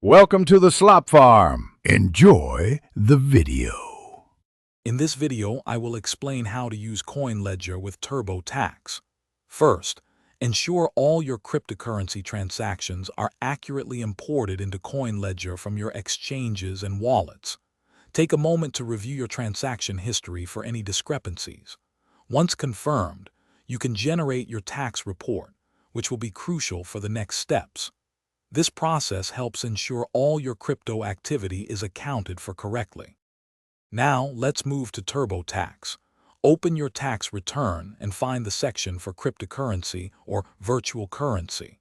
Welcome to the Slop Farm. Enjoy the video. In this video, I will explain how to use CoinLedger with TurboTax. First, ensure all your cryptocurrency transactions are accurately imported into CoinLedger from your exchanges and wallets. Take a moment to review your transaction history for any discrepancies. Once confirmed, you can generate your tax report, which will be crucial for the next steps. This process helps ensure all your crypto activity is accounted for correctly. Now, let's move to TurboTax. Open your tax return and find the section for cryptocurrency or virtual currency.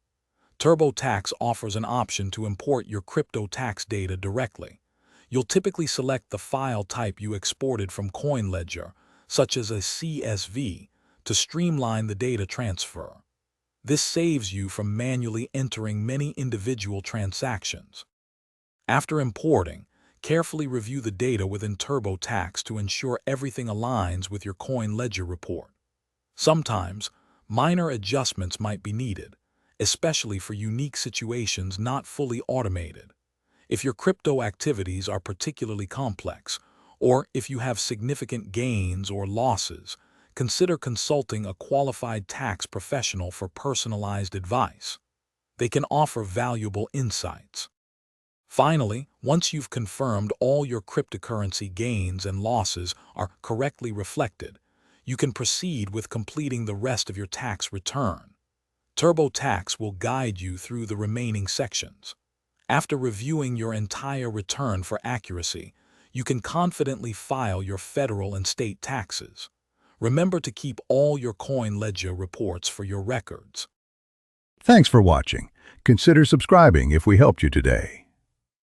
TurboTax offers an option to import your crypto tax data directly. You'll typically select the file type you exported from CoinLedger, such as a CSV, to streamline the data transfer. This saves you from manually entering many individual transactions. After importing, carefully review the data within TurboTax to ensure everything aligns with your CoinLedger report. Sometimes, minor adjustments might be needed, especially for unique situations not fully automated. If your crypto activities are particularly complex, or if you have significant gains or losses, consider consulting a qualified tax professional for personalized advice. They can offer valuable insights. Finally, once you've confirmed all your cryptocurrency gains and losses are correctly reflected, you can proceed with completing the rest of your tax return. TurboTax will guide you through the remaining sections. After reviewing your entire return for accuracy, you can confidently file your federal and state taxes. Remember to keep all your CoinLedger reports for your records. Thanks for watching. Consider subscribing if we helped you today.